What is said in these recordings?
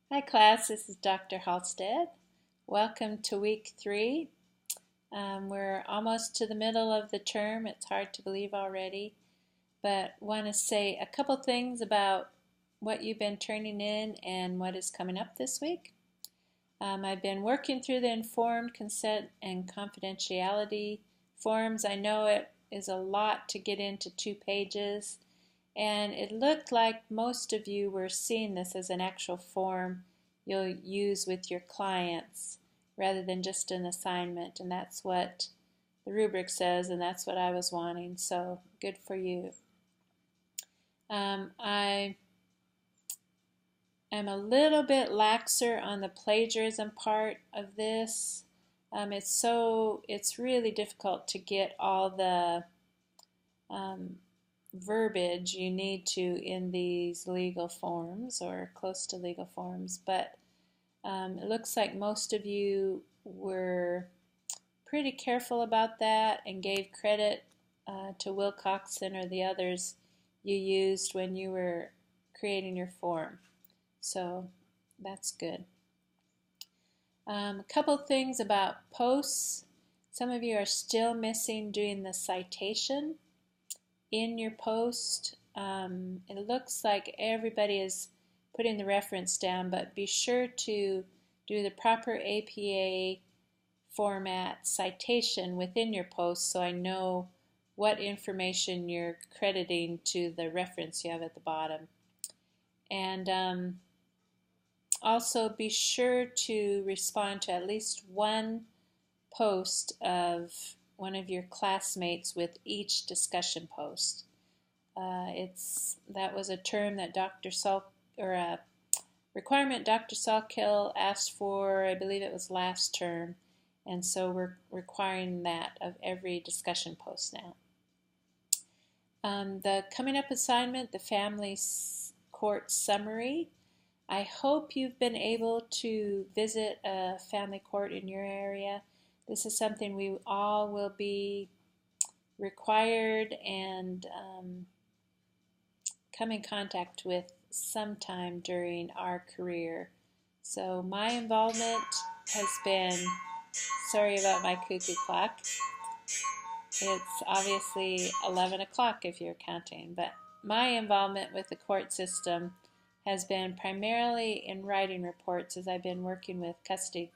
Hi class, this is Dr. Halstead. Welcome to week 3. We're almost to the middle of the term. It's hard to believe already, but want to say a couple things about what you've been turning in and what is coming up this week. I've been working through the informed consent and confidentiality forms. I know it is a lot to get into 2 pages, and it looked like most of you were seeing this as an actual form you'll use with your clients rather than just an assignment, and that's what the rubric says, and that's what I was wanting, so good for you. I am a little bit laxer on the plagiarism part of this. It's really difficult to get all the verbiage you need to in these legal forms or close to legal forms, but it looks like most of you were pretty careful about that and gave credit to Wilcoxon or the others you used when you were creating your form. So that's good. A couple things about posts. Some of you are still missing doing the citation in your post. It looks like everybody is putting the reference down, but be sure to do the proper APA format citation within your post so I know what information you're crediting to the reference you have at the bottom. And also be sure to respond to at least one post of one of your classmates with each discussion post. That was a term that a requirement Dr. Salkill asked for, I believe it was last term, and so we're requiring that of every discussion post now. The coming up assignment, the family court summary. I hope you've been able to visit a family court in your area. This is something we all will be required and come in contact with sometime during our career. So my involvement has been, sorry about my cuckoo clock, it's obviously 11 o'clock if you're counting, but my involvement with the court system has been primarily in writing reports as I've been working with custody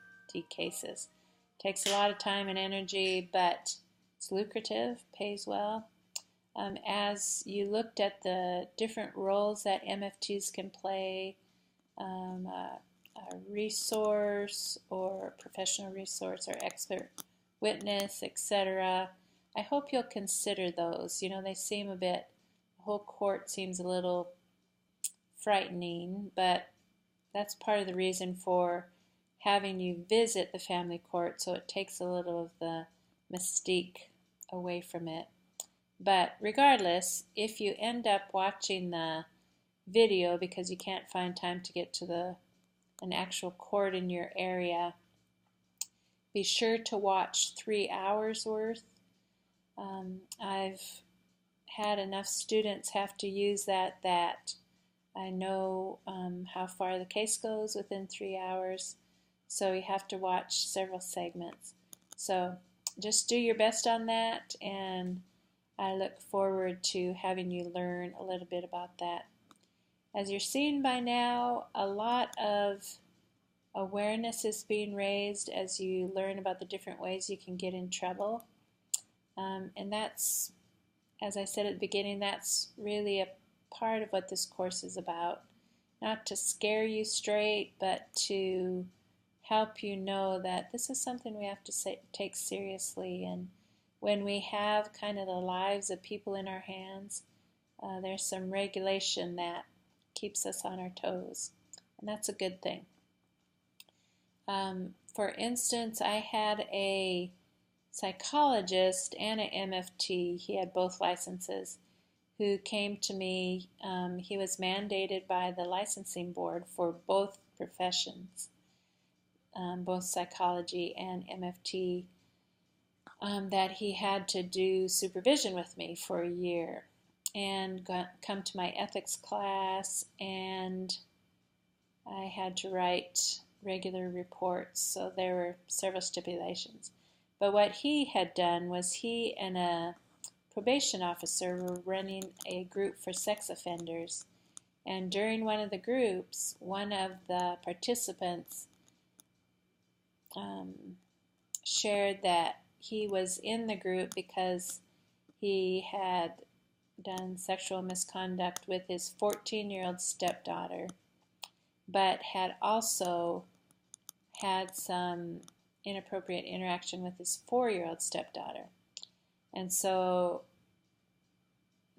cases. It takes a lot of time and energy, but it's lucrative, pays well. As you looked at the different roles that MFTs can play, a resource or professional resource or expert witness, etc., I hope you'll consider those. You know, they seem a bit, the whole court seems a little frightening, but that's part of the reason for having you visit the family court, so it takes a little of the mystique away from it. But regardless, if you end up watching the video because you can't find time to get to an actual court in your area, be sure to watch 3 hours worth. I've had enough students have to use that I know how far the case goes within 3 hours, so you have to watch several segments. So just do your best on that, and I look forward to having you learn a little bit about that. As you're seeing by now, a lot of awareness is being raised as you learn about the different ways you can get in trouble. And that's, as I said at the beginning, that's really a part of what this course is about. Not to scare you straight, but to help you know that this is something we have to take seriously. And when we have kind of the lives of people in our hands, there's some regulation that keeps us on our toes, and that's a good thing. For instance, I had a psychologist and an MFT, he had both licenses, who came to me. He was mandated by the licensing board for both professions, both psychology and MFT, that he had to do supervision with me for a year and come to my ethics class, and I had to write regular reports, so there were several stipulations. But what he had done was he and a probation officer were running a group for sex offenders. And during one of the groups, one of the participants shared that he was in the group because he had done sexual misconduct with his 14-year-old stepdaughter, but had also had some inappropriate interaction with his 4-year-old stepdaughter. And so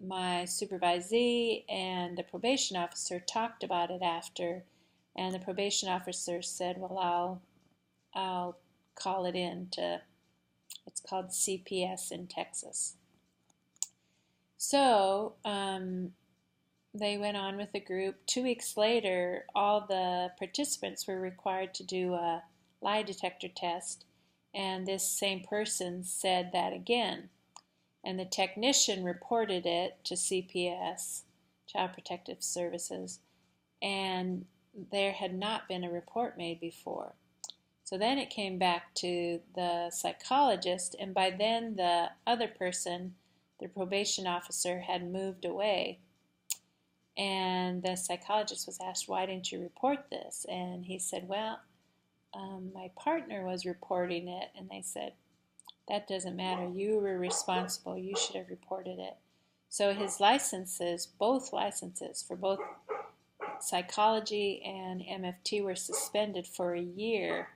my supervisee and the probation officer talked about it after, and the probation officer said, well, I'll call it in to, it's called CPS in Texas. So they went on with the group. 2 weeks later, all the participants were required to do a lie detector test, and this same person said that again. And the technician reported it to CPS, Child Protective Services, and there had not been a report made before. So then it came back to the psychologist, and by then the other person, the probation officer, had moved away. And the psychologist was asked, why didn't you report this? And he said, well, my partner was reporting it. And they said, that doesn't matter. You were responsible. You should have reported it. So his licenses, both licenses for both psychology and MFT, were suspended for a year.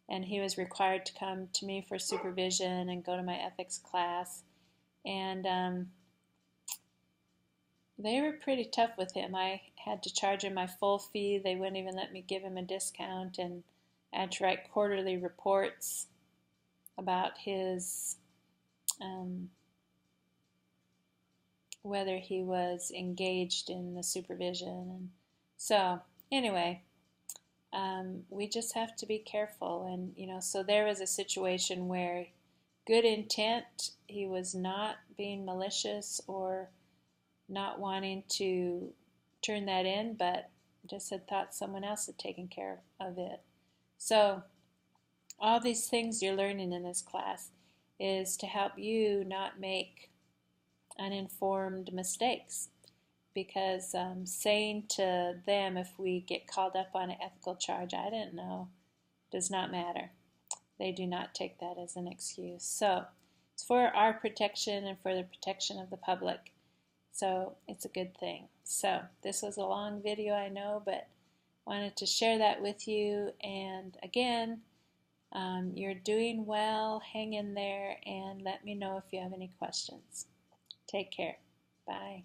And he was required to come to me for supervision and go to my ethics class. And they were pretty tough with him. I had to charge him my full fee. They wouldn't even let me give him a discount. And I had to write quarterly reports about his whether he was engaged in the supervision. And so anyway, we just have to be careful. And so there was a situation where good intent, he was not being malicious or not wanting to turn that in, but just had thought someone else had taken care of it. So all these things you're learning in this class is to help you not make uninformed mistakes, because saying to them, if we get called up on an ethical charge, I didn't know, does not matter. They do not take that as an excuse. So it's for our protection and for the protection of the public. So it's a good thing. So this was a long video, I know, but wanted to share that with you. And again, you're doing well. Hang in there and let me know if you have any questions. Take care. Bye.